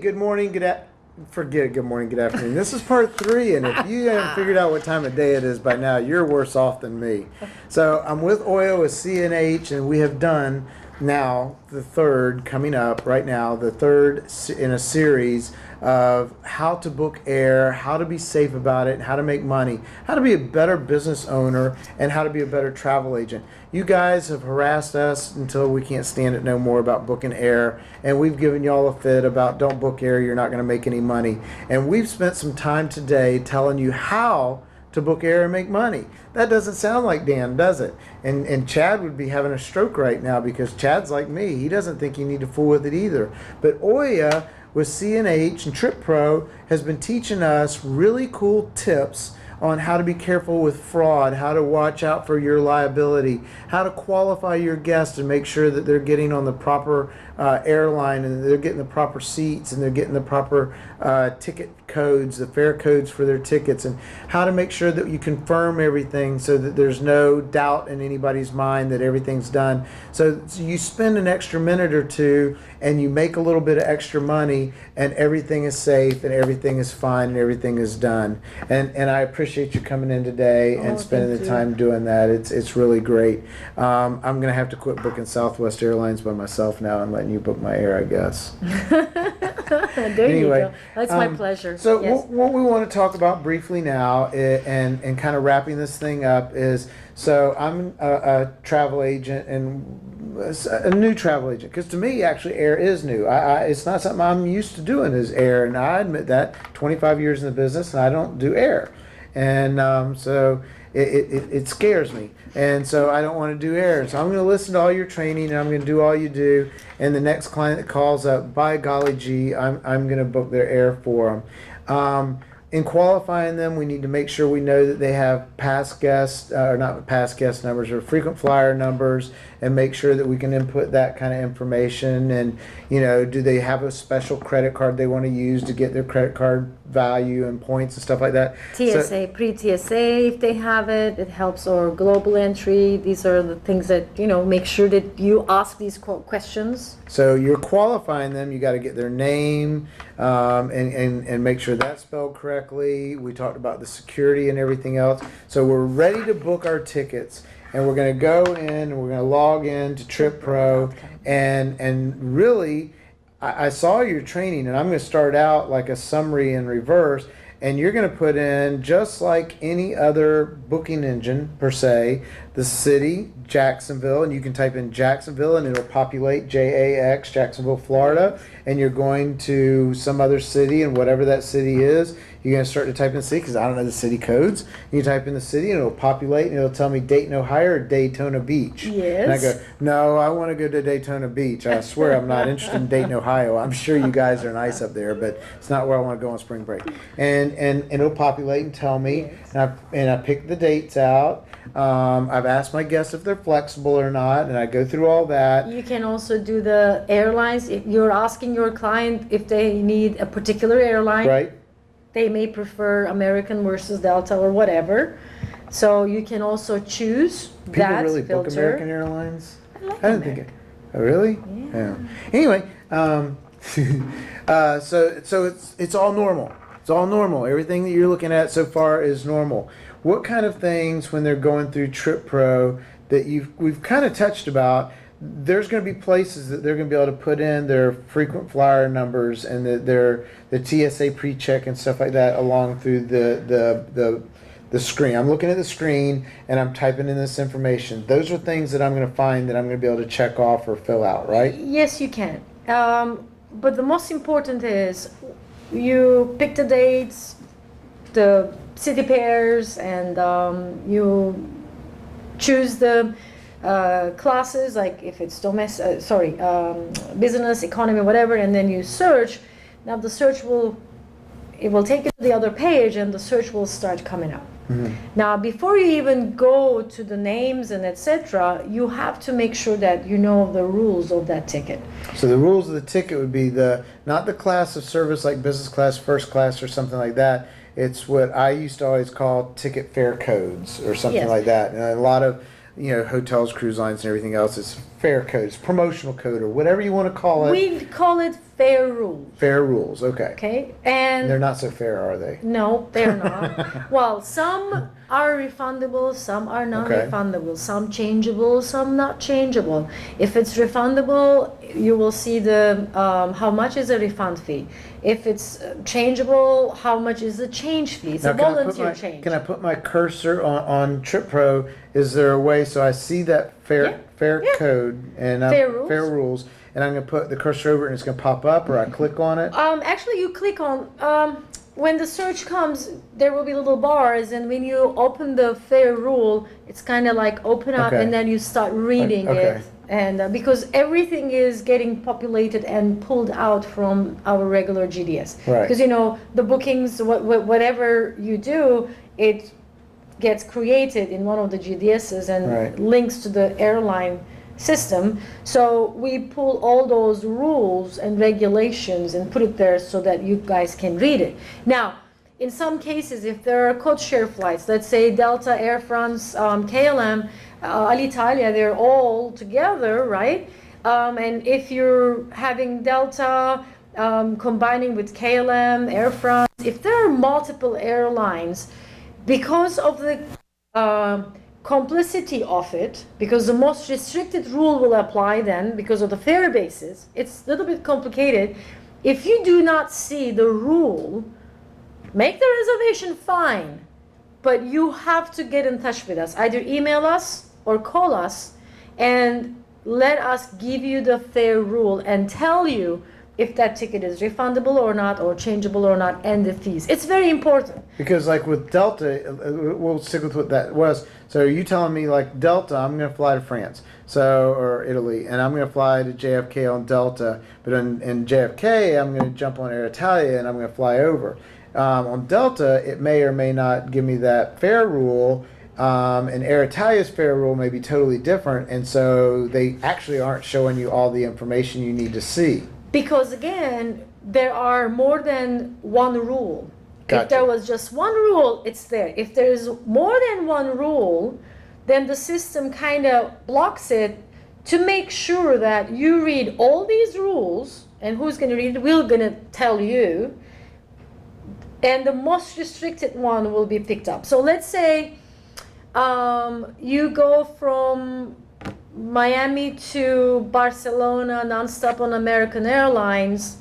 good morning, forget good morning, good afternoon. This is part 3, and if you haven't figured out what time of day it is by now, you're worse off than me. So I'm with Oyo with CNH, and we have done now the third, coming up right now, the third in a series of how to book air, how to be safe about it, how to make money, how to be a better business owner, and how to be a better travel agent. You guys have harassed us until we can't stand it no more about booking air, and we've given y'all a fit about don't book air, you're not going to make any money. And we've spent some time today telling you how to book air and make money. That doesn't sound like Dan, does it? And Chad would be having a stroke right now because Chad's like me. He doesn't think you need to fool with it either. But Oya with CNH and Trip Pro has been teaching us really cool tips on how to be careful with fraud, how to watch out for your liability, how to qualify your guests and make sure that they're getting on the proper airline and they're getting the proper seats and they're getting the proper ticket codes, the fare codes for their tickets, and how to make sure that you confirm everything so that there's no doubt in anybody's mind that everything's done. So you spend an extra minute or two and you make a little bit of extra money and everything is safe and everything is fine and everything is done. And I appreciate you coming in today and spending the time doing that. It's really great. I'm going to have to quit booking Southwest Airlines by myself now and letting you book my air, I guess. There you go. That's my pleasure. So yes. What we want to talk about briefly now and kind of wrapping this thing up is, so I'm a travel agent and a new travel agent, because to me actually air is new. It's not something I'm used to doing is air, and I admit that, 25 years in the business and I don't do air. And so it scares me, and so I don't want to do air. So I'm going to listen to all your training and I'm going to do all you do, and the next client that calls up, by golly gee, I'm going to book their air for them. In qualifying them, we need to make sure we know that they have past guest, or not past guest numbers, or frequent flyer numbers, and make sure that we can input that kind of information. And, you know, do they have a special credit card they want to use to get their credit card value and points and stuff like that? TSA, pre-TSA, if they have it, it helps, or global entry. These are the things that, you know, make sure that you ask these questions. So you're qualifying them, you got to get their name and make sure that's spelled correctly. We talked about the security and everything else. So we're ready to book our tickets, and we're going to go in and we're going to log in to Trip Pro, and really, I saw your training, and I'm going to start out like a summary in reverse, and you're going to put in, just like any other booking engine per se, the city, Jacksonville, and you can type in Jacksonville and it'll populate JAX, Jacksonville, Florida, and you're going to some other city, and whatever that city is, you're going to start to type in the city, because I don't know the city codes. You type in the city and it'll populate and it'll tell me Dayton, Ohio or Daytona Beach. Yes. And I go, no, I want to go to Daytona Beach. I swear I'm not interested in Dayton, Ohio. I'm sure you guys are nice up there, but it's not where I want to go on spring break. And it'll populate and tell me, and I pick the dates out. I've asked my guests if they're flexible or not, and I go through all that. You can also do the airlines. If you're asking your client if they need a particular airline, Right. They may prefer American versus Delta or whatever. So you can also choose People that really filter. book American Airlines? I like I didn't think it. Oh, really? Yeah. Anyway, so it's all normal. It's all normal. Everything that you're looking at so far is normal. What kind of things, when they're going through Trip Pro, that we've kind of touched about? There's going to be places that they're going to be able to put in their frequent flyer numbers and the TSA pre-check and stuff like that along through the screen. I'm looking at the screen and I'm typing in this information. Those are things that I'm going to find that I'm going to be able to check off or fill out, right? Yes, you can. But the most important is you pick the dates, the city pairs, and you choose the classes, like if it's business, economy, whatever, and then you search. Now the search will take you to the other page, and the search will start coming up. Mm-hmm. Now, before you even go to the names and etc., you have to make sure that you know the rules of that ticket. So the rules of the ticket would be not the class of service like business class, first class, or something like that. It's what I used to always call ticket fare codes or something like that. And a lot of hotels, cruise lines, and everything else. It's fare code, it's promotional code, or whatever you want to call it. We call it fair rules. Fair rules, okay. Okay, and They're not so fair, are they? no, they're not. Well, some are refundable, some are non-refundable, some changeable, some not changeable. If it's refundable, you will see the how much is a refund fee. If it's changeable, how much is the change fee? It's a volunteer change. Can I put my cursor on TripPro? Is there a way so I see that fair code and fair rules, and I'm going to put the cursor over it and it's going to pop up, or I click on it? Actually, you click on when the search comes, there will be little bars, and when you open the fair rule, it's kind of like open up, and then you start reading it. And because everything is getting populated and pulled out from our regular GDS, because the bookings, whatever you do, it gets created in one of the GDSs and links to the airline system. So we pull all those rules and regulations and put it there so that you guys can read it. Now, in some cases, if there are code share flights, let's say Delta, Air France, KLM, Alitalia, they're all together, right? And if you're having Delta combining with KLM, Air France, if there are multiple airlines, because of the complicity of it, because the most restricted rule will apply then because of the fare basis, it's a little bit complicated. If you do not see the rule, make the reservation, fine, but you have to get in touch with us. Either email us or call us and let us give you the fare rule and tell you if that ticket is refundable or not, or changeable or not, and the fees. It's very important. Because like with Delta, we'll stick with what that was. So are you telling me like Delta, I'm going to fly to France, or Italy, and I'm going to fly to JFK on Delta, but in JFK, I'm going to jump on Air Italia and I'm going to fly over. On Delta, it may or may not give me that fare rule, and Air Italia's fare rule may be totally different, and so they actually aren't showing you all the information you need to see. Because again, there are more than one rule. Gotcha. If there was just one rule, it's there. If there is more than one rule, then the system kind of blocks it to make sure that you read all these rules, and who's going to read it? We're going to tell you, and the most restricted one will be picked up. So let's say you go from Miami to Barcelona nonstop on American Airlines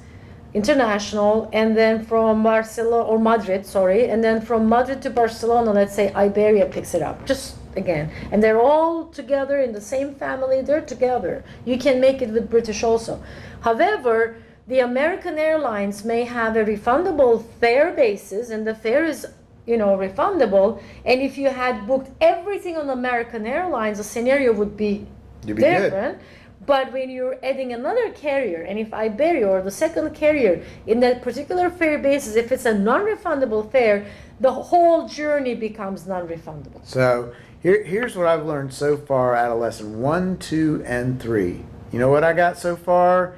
International, and then from Barcelona or Madrid, and then from Madrid to Barcelona, let's say Iberia picks it up. Just again, and they're all together in the same family. They're together. You can make it with British also. However, the American Airlines may have a refundable fare basis, and the fare is refundable. And if you had booked everything on American Airlines, the scenario would be different. Good. But when you're adding another carrier, and if Iberia or the second carrier in that particular fare basis, if it's a non-refundable fare, the whole journey becomes non-refundable. So here's what I've learned so far out of lesson 1, 2, and 3. You know what I got so far?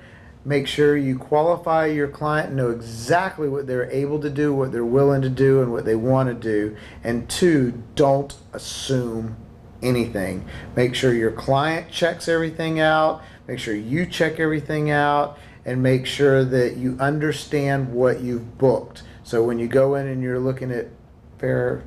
Make sure you qualify your client, know exactly what they're able to do, what they're willing to do, and what they want to do. And 2, don't assume anything. Make sure your client checks everything out, make sure you check everything out, and make sure that you understand what you've booked. So when you go in and you're looking at fair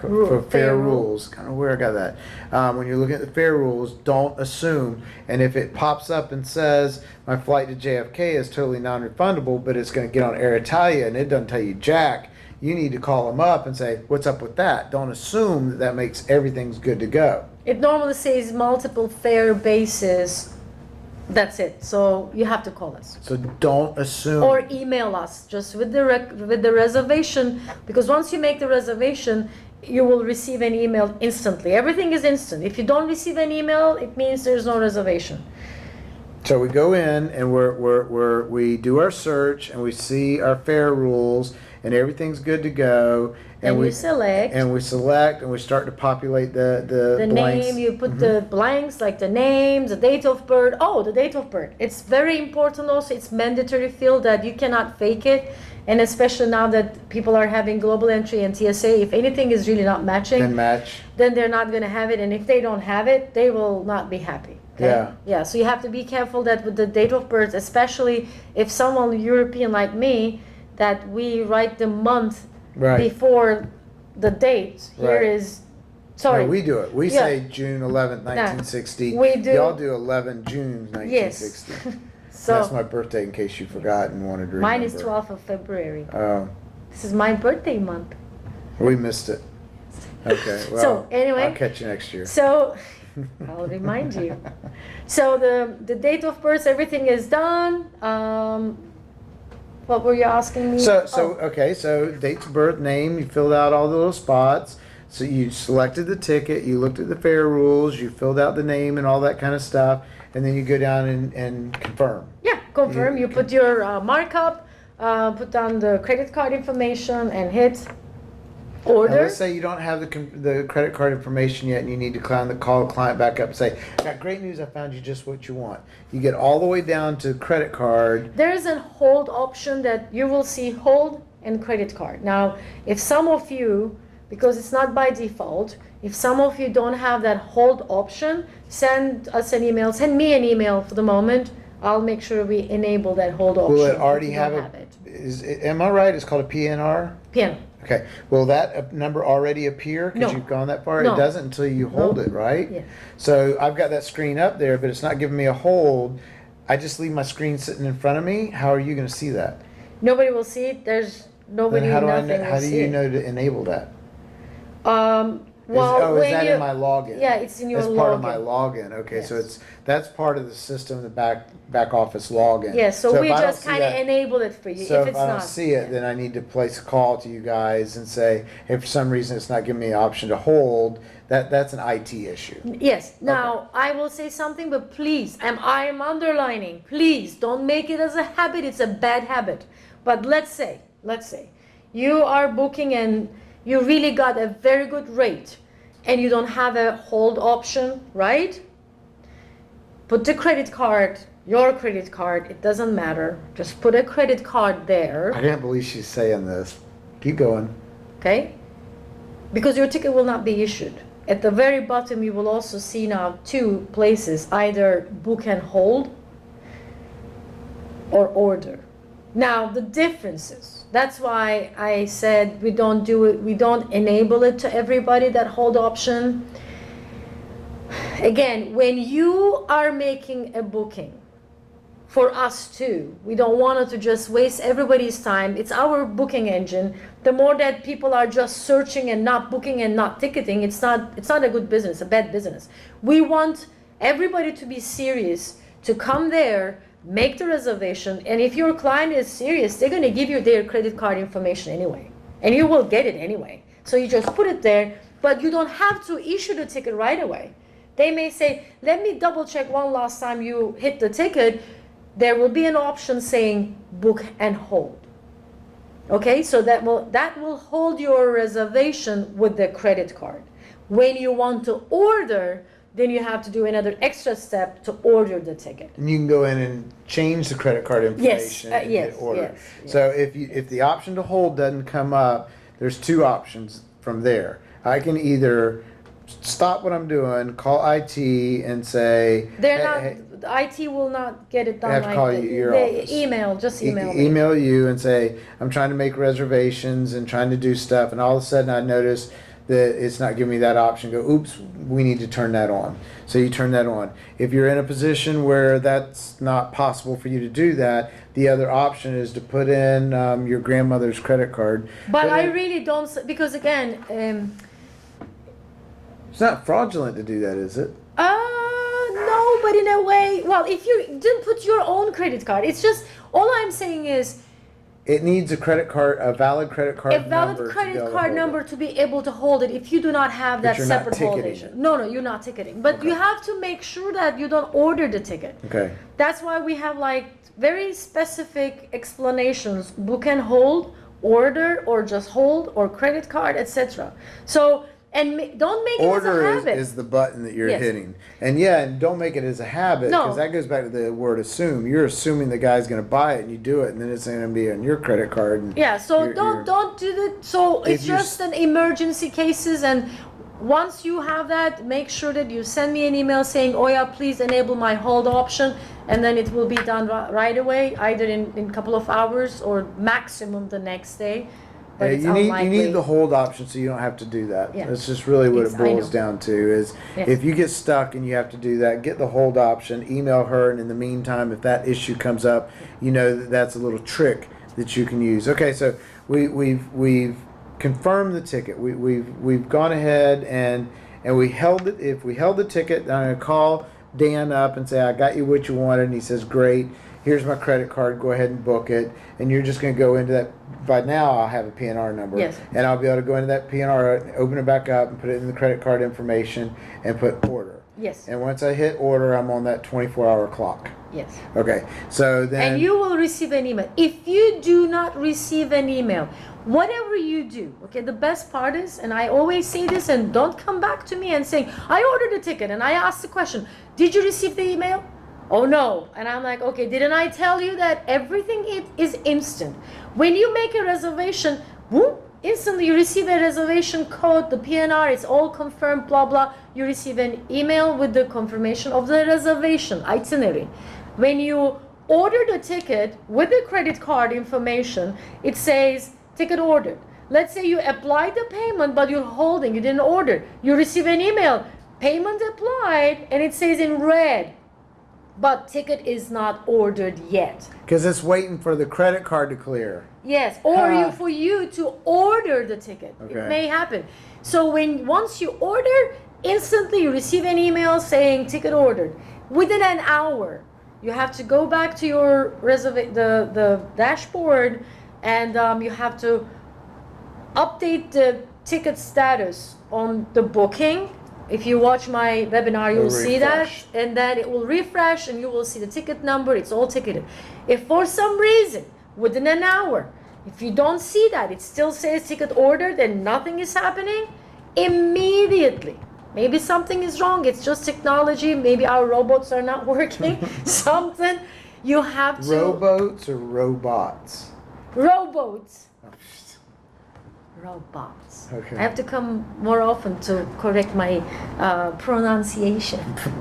rules, kind of where I got that. When you're looking at the fare rules, don't assume. And if it pops up and says my flight to JFK is totally non-refundable, but it's going to get on Air Italia and it doesn't tell you jack, you need to call them up and say, what's up with that? Don't assume that makes everything's good to go. It normally says multiple fare bases. That's it. So you have to call us. So don't assume. Or email us just with the reservation, because once you make the reservation, you will receive an email instantly. Everything is instant. If you don't receive an email, it means there's no reservation. So we go in and we do our search and we see our fare rules and everything's good to go. And we select. And we select and we start to populate the blanks. Name, you put the blanks like the name, the date of birth. Oh, the date of birth. It's very important also. It's mandatory field that you cannot fake it. And especially now that people are having global entry and TSA, if anything is really not matching, then they're not going to have it. And if they don't have it, they will not be happy. Okay? Yeah. So you have to be careful that with the date of birth, especially if someone European like me, that we write the month before the date. Here is, sorry. No, we do it. We say June 11th, 1960. We do. Y'all do 11 June 1960. Yes. So that's my birthday in case you forgot and wanted to remember. Mine is 12th of February. Oh. This is my birthday month. We missed it. Okay. Well, so anyway, I'll catch you next year. So I'll remind you. So the date of birth, everything is done. What were you asking me? Okay, so dates of birth, name, you filled out all the little spots. So you selected the ticket, you looked at the fare rules, you filled out the name and all that kind of stuff, and then you go down and confirm. Yeah, confirm. You put your markup, put down the credit card information, and hit order. Now let's say you don't have the credit card information yet, and you need to call the client back up and say, "Got great news! I found you just what you want." You get all the way down to credit card. There is a hold option that you will see hold and credit card. Now, if some of you, because it's not by default, if some of you don't have that hold option, send us an email. Send me an email for the moment. I'll make sure we enable that hold option. Will it already have it? Am I right? It's called a PNR? PNR. Okay. Will that number already appear because you've gone that far? No. It doesn't until you hold it, right? Yeah. So I've got that screen up there, but it's not giving me a hold. I just leave my screen sitting in front of me. How are you going to see that? Nobody will see it. There's nobody. Then How do you know to enable that? Well, is that in my login? Yeah, it's in your login. That's part of my login. Okay, yes. So that's part of the system, the back office login. Yeah, so we just kind of enable it for you. So if it's I not, don't see it, then I need to place a call to you guys and say, hey, for some reason it's not giving me an option to hold. That's an IT issue. Yes. Now I will say something, but please, I am underlining. Please don't make it as a habit. It's a bad habit. But let's say you are booking and you really got a very good rate and you don't have a hold option, right? Put the credit card, your credit card, it doesn't matter. Just put a credit card there. I can't believe she's saying this. Keep going. Okay? Because your ticket will not be issued. At the very bottom, you will also see now two places, either book and hold or order. Now, the differences. That's why I said we don't do it, we don't enable it to everybody, that hold option. Again, when you are making a booking, for us too, we don't want it to just waste everybody's time. It's our booking engine. The more that people are just searching and not booking and not ticketing, it's not a good business, a bad business. We want everybody to be serious, to come there, make the reservation, and if your client is serious, they're going to give you their credit card information anyway, and you will get it anyway. So you just put it there, but you don't have to issue the ticket right away. They may say, let me double check one last time you hit the ticket. There will be an option saying book and hold. Okay, so that will hold your reservation with the credit card. When you want to order, then you have to do another extra step to order the ticket. And you can go in and change the credit card information and hit order. Yes. So if the option to hold doesn't come up, there's two options from there. I can either stop what I'm doing, call IT and say... IT will not get it done like that. Have to call your office. Email me. Email you and say, I'm trying to make reservations and trying to do stuff, and all of a sudden I notice that it's not giving me that option. Go, oops, we need to turn that on. So you turn that on. If you're in a position where that's not possible for you to do that, the other option is to put in your grandmother's credit card. But I really don't, because again... it's not fraudulent to do that, is it? No, but in a way, well, if you didn't put your own credit card, it's just, all I'm saying is... It needs a valid credit card number. A valid credit card number to be able to hold it if you do not have that separate holding. No, you're not ticketing. But you have to make sure that you don't order the ticket. Okay. That's why we have like very specific explanations. Book and hold, order, or just hold, or credit card, etc. So And don't make it as a Order habit. is the button that you're Yes. hitting. And yeah, and don't make it as a habit, No. because that goes back to the word assume. You're assuming the guy's going to buy it and you do it, and then it's going to be on your credit card. And Yeah, so you're- don't do that. So If it's you just an emergency cases, and once you have that, make sure that you send me an email saying, "Oh yeah, please enable my hold option," and then it will be done right away, either in a couple of hours or maximum the next day. But it's you unlikely. need the hold option so you don't have to do that. Yeah. That's just really what It's- it I boils know. down to is Yes. if you get stuck and you have to do that, get the hold option, email her, and in the meantime, if that issue comes up, you know that that's a little trick that you can use. Okay, so we've confirmed the ticket. We've gone ahead and we held it. If we held the ticket, I'm gonna call Dan up and say, I got you what you wanted, and he says, great. Here's my credit card. Go ahead and book it. And you're just going to go into that. By now, I'll have a PNR number. Yes. And I'll be able to go into that PNR, open it back up, and put it in the credit card information and put order. Yes. And once I hit order, I'm on that 24-hour clock. Yes. Okay. So then. And you will receive an email. If you do not receive an email, whatever you do, okay, the best part is, and I always say this, and don't come back to me and saying, I ordered a ticket, and I asked the question, did you receive the email? Oh no. And I'm like, okay, didn't I tell you that everything is instant? When you make a reservation, whoop, instantly you receive a reservation code, the PNR, it's all confirmed, blah, blah. You receive an email with the confirmation of the reservation itinerary. When you order the ticket with the credit card information, it says ticket ordered. Let's say you applied the payment, but you're holding, you didn't order. You receive an email, payment applied, and it says in red, but ticket is not ordered yet. Because it's waiting for the credit card to clear. Yes, or for you to order the ticket. Okay. It may happen. So once you order, instantly you receive an email saying ticket ordered. Within an hour, you have to go back to your the dashboard, and you have to update the ticket status on the booking. If you watch my webinar, you'll see that, and then it will refresh and you will see the ticket number. It's all ticketed. If for some reason within an hour, if you don't see that, it still says ticket ordered and nothing is happening, immediately, maybe something is wrong. It's just technology. Maybe our robots are not working. Something you have to. Rowboats or robots? Rowboats. Robots. Okay. I have to come more often to correct my pronunciation.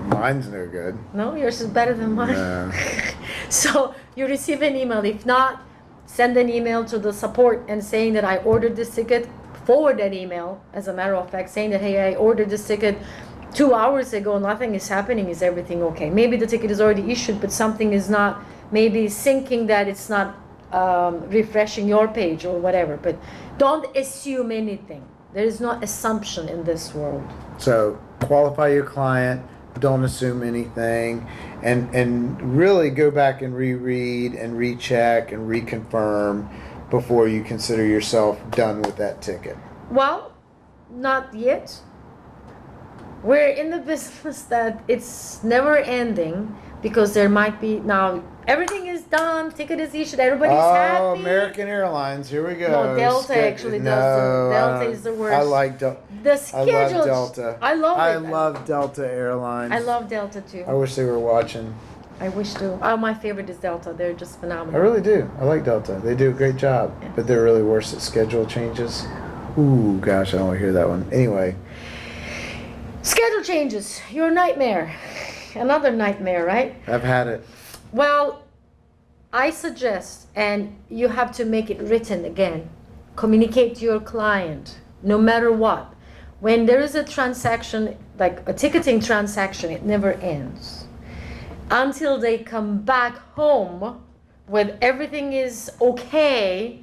Mine's no good. No, yours is better than mine. No. So you receive an email. If not, send an email to the support and saying that I ordered this ticket. Forward that email, as a matter of fact, saying that, hey, I ordered this ticket 2 hours ago. Nothing is happening. Is everything okay? Maybe the ticket is already issued, but something is not maybe syncing that it's not refreshing your page or whatever. But don't assume anything. There is no assumption in this world. So qualify your client, don't assume anything, and really go back and reread and recheck and reconfirm before you consider yourself done with that ticket. Well, not yet. We're in the business that it's never ending, because there might be now everything is done, ticket is issued, everybody's happy. Oh, American Airlines, here we go. No, Delta actually does. Delta is the worst. I like Delta. The schedule. I love Delta. I love it. I love Delta Airlines. I love Delta too. I wish they were watching. I wish to. Oh, my favorite is Delta. They're just I phenomenal. really do. I like Delta. They do a great job. Yeah. But they're really worse at schedule changes. Ooh, gosh, I don't want to hear that one. Anyway. Schedule changes. Your nightmare. Another nightmare, right? I've had it. Well, I suggest, and you have to make it written again, communicate to your client, no matter what. When there is a transaction, like a ticketing transaction, it never ends. Until they come back home with everything is okay,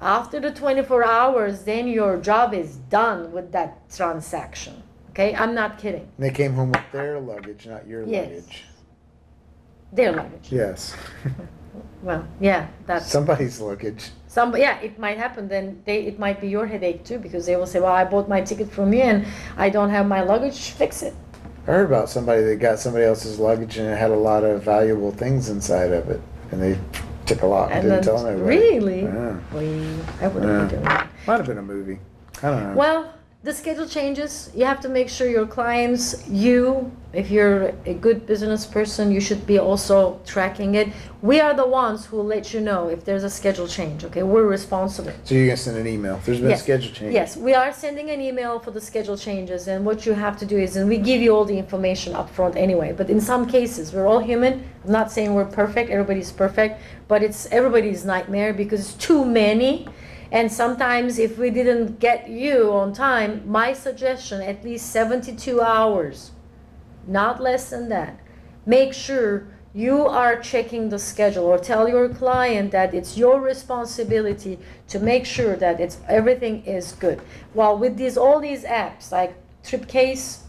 after the 24 hours, then your job is done with that transaction. Okay, I'm not kidding. They came home with their luggage, not your Yes. luggage. Their luggage. Yes. Well, yeah, that's Somebody's luggage. yeah, it might happen. Then it might be your headache too, because they will say, well, I bought my ticket from you and I don't have my luggage. Fix it. I heard about somebody that got somebody else's luggage and it had a lot of valuable things inside of it. And they took a lot and didn't tell nobody. Really? Yeah. I wouldn't be doing that. Might have been a movie. I don't know. Well, the schedule changes. You have to make sure your clients, if you're a good business person, you should be also tracking it. We are the ones who let you know if there's a schedule change, okay? We're responsible. So you're going to send an email. There's been a schedule change. Yes, we are sending an email for the schedule changes, and what you have to do is, and we give you all the information up front anyway, but in some cases, we're all human. I'm not saying we're perfect, everybody's perfect, but it's everybody's nightmare because it's too many. And sometimes if we didn't get you on time, my suggestion, at least 72 hours, not less than that. Make sure you are checking the schedule, or tell your client that it's your responsibility to make sure that everything is good. Well, with all these apps like TripCase,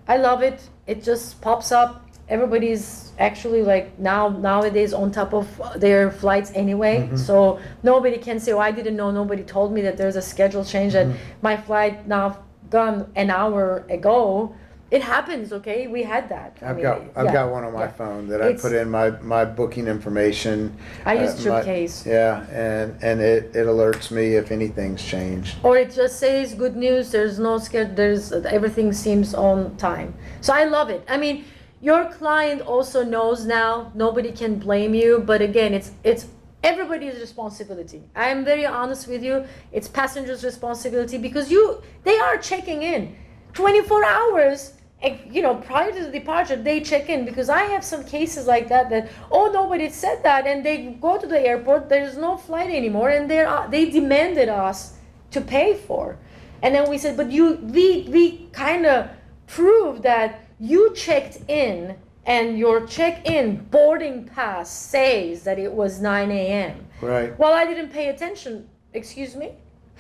I love it. It just pops up. Everybody's actually like nowadays on top of their flights anyway. Mm-hmm. So nobody can say, oh, I didn't know, nobody told me that there's a schedule change, that my flight now gone an hour ago. It happens, okay? We had that. I've got one on my phone that I put in my booking information. I use TripCase. And it alerts me if anything's changed. Or it just says good news, there's no schedule, everything seems on time. So I love it. I mean, your client also knows now, nobody can blame you, but again, it's everybody's responsibility. I am very honest with you. It's passengers' responsibility because they are checking in 24 hours. Prior to the departure, they check in, because I have some cases like that oh, nobody said that, and they go to the airport, there's no flight anymore, and they demanded us to pay for. And then we said, but we kind of proved that you checked in, and your check-in boarding pass says that it was 9 a.m. Right. Well, I didn't pay attention. Excuse me?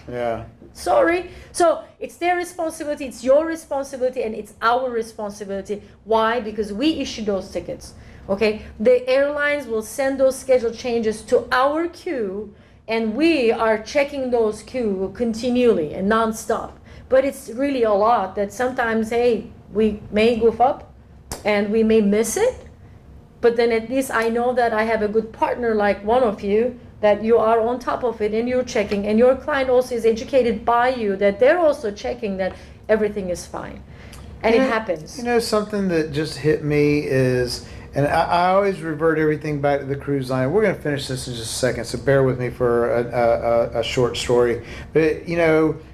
Yeah. Sorry. So it's their responsibility, it's your responsibility, and it's our responsibility. Why? Because we issue those tickets. Okay? The airlines will send those schedule changes to our queue, and we are checking those queue continually and nonstop. But it's really a lot that sometimes, hey, we may goof up and we may miss it, but then at least I know that I have a good partner like one of you, that you are on top of it and you're checking, and your client also is educated by you that they're also checking that everything is fine. And it happens. Something that just hit me is, and I always revert everything back to the cruise line. We're going to finish this in just a second, so bear with me for a short story. But,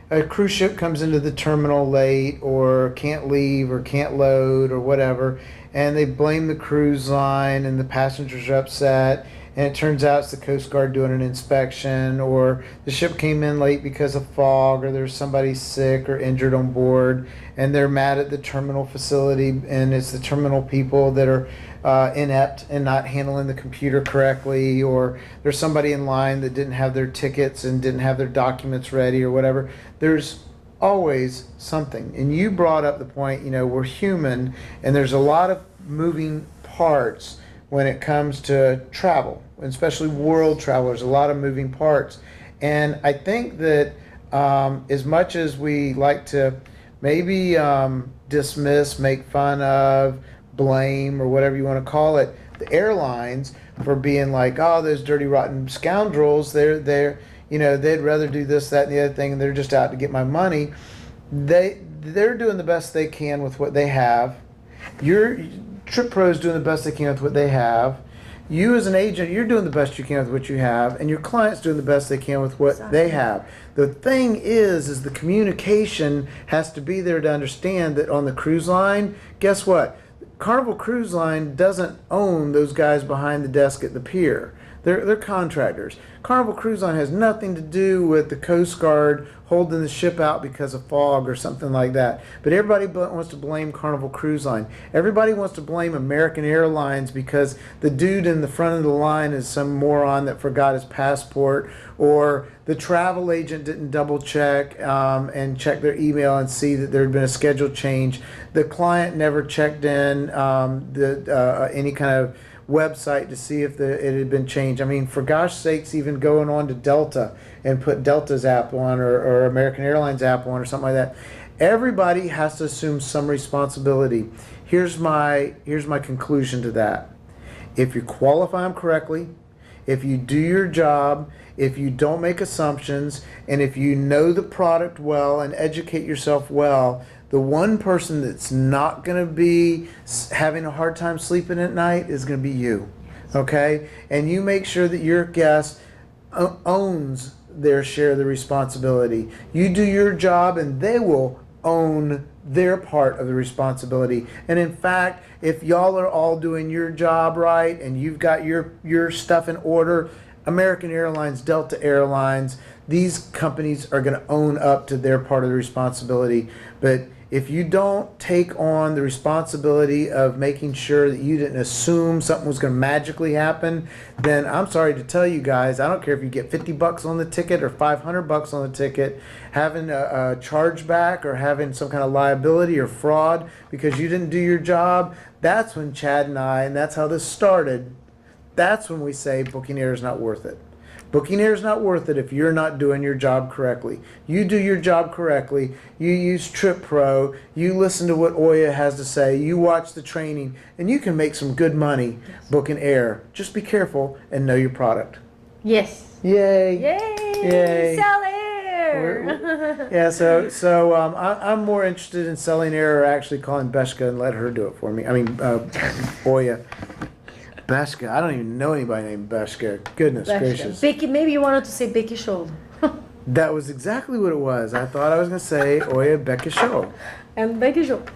a cruise ship comes into the terminal late, or can't leave, or can't load, or whatever, and they blame the cruise line, and the passengers are upset. And it turns out it's the Coast Guard doing an inspection, or the ship came in late because of fog, or there's somebody sick or injured on board, and they're mad at the terminal facility, and it's the terminal people that are inept and not handling the computer correctly, or there's somebody in line that didn't have their tickets and didn't have their documents ready, or whatever. There's always something. And you brought up the point, we're human, and there's a lot of moving parts when it comes to travel, especially world travel. There's a lot of moving parts. And I think that as much as we like to maybe dismiss, make fun of, blame, or whatever you want to call it, the airlines for being like, oh, those dirty, rotten scoundrels, they'd rather do this, that, and the other thing, and they're just out to get my money. They're doing the best they can with what they have. Trip Pro's doing the best they can with what they have. You as an agent, you're doing the best you can with what you have, and your client's doing the best they can with what they have. The thing is the communication has to be there to understand that on the cruise line, guess what? Carnival Cruise Line doesn't own those guys behind the desk at the pier. They're contractors. Carnival Cruise Line has nothing to do with the Coast Guard holding the ship out because of fog or something like that. But everybody wants to blame Carnival Cruise Line. Everybody wants to blame American Airlines because the dude in the front of the line is some moron that forgot his passport, or the travel agent didn't double check and check their email and see that there had been a schedule change. The client never checked in any kind of website to see if it had been changed. I mean, for gosh sakes, even going on to Delta and put Delta's app on, or American Airlines app on, or something like that. Everybody has to assume some responsibility. Here's my conclusion to that. If you qualify them correctly, if you do your job, if you don't make assumptions, and if you know the product well and educate yourself well, the one person that's not going to be having a hard time sleeping at night is going to be you. Okay? And you make sure that your guest owns their share of the responsibility. You do your job and they will own their part of the responsibility. And in fact, if y'all are all doing your job right and you've got your stuff in order, American Airlines, Delta Airlines, these companies are going to own up to their part of the responsibility. But if you don't take on the responsibility of making sure that you didn't assume something was going to magically happen, then I'm sorry to tell you guys, I don't care if you get $50 on the ticket or $500 on the ticket, having a chargeback or having some kind of liability or fraud because you didn't do your job, that's when Chad and I, and that's how this started, that's when we say booking air is not worth it. Booking air is not worth it if you're not doing your job correctly. You do your job correctly. You use Trip Pro. You listen to what Oya has to say. You watch the training, and you can make some good money booking air. Just be careful and know your product. Yes. Yay! Yay! Yay! Sell air. Yeah. So I'm more interested in selling air or actually calling Beshka and let her do it for me. I mean, Oya. Beshka. I don't even know anybody named Beshka. Goodness gracious. Becky, maybe you wanted to say Becky Shoal. That was exactly what it was. I thought I was going to say Oya Becca Show. And Becky Shoal.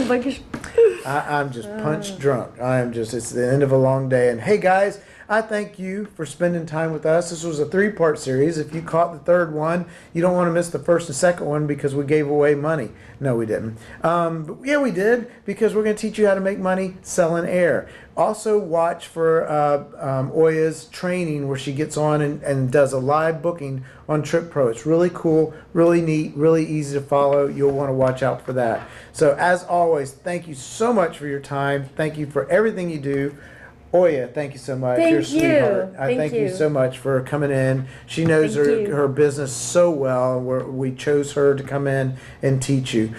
Becky Shoal. I'm just punch drunk. It's the end of a long day. And hey guys, I thank you for spending time with us. This was a 3-part series. If you caught the third one, you don't want to miss the first and second one because we gave away money. No, we didn't. But yeah, we did because we're going to teach you how to make money selling air. Also watch for Oya's training where she gets on and does a live booking on Trip Pro. It's really cool, really neat, really easy to follow. You'll want to watch out for that. So as always, thank you so much for your time. Thank you for everything you do. Oya, thank you so much. You're a sweetheart. I thank you so much for coming in. She knows her business so well. We chose her to come in and teach you.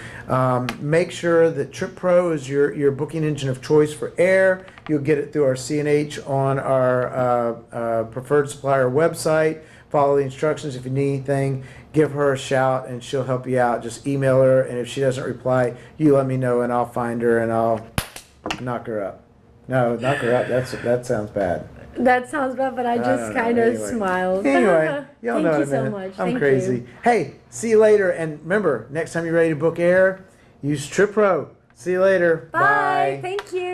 Make sure that Trip Pro is your booking engine of choice for air. You'll get it through our CNH on our preferred supplier website. Follow the instructions. If you need anything, give her a shout and she'll help you out. Just email her, and if she doesn't reply, you let me know and I'll find her and I'll knock her up. No, knock her up. That sounds bad. That sounds bad, but I just kind of smiled. Anyway, y'all know Thank you what I so meant. much. I'm Thank crazy. you. Hey, see you later. And remember, next time you're ready to book air, use Trip Pro. See you later. Bye. Thank you.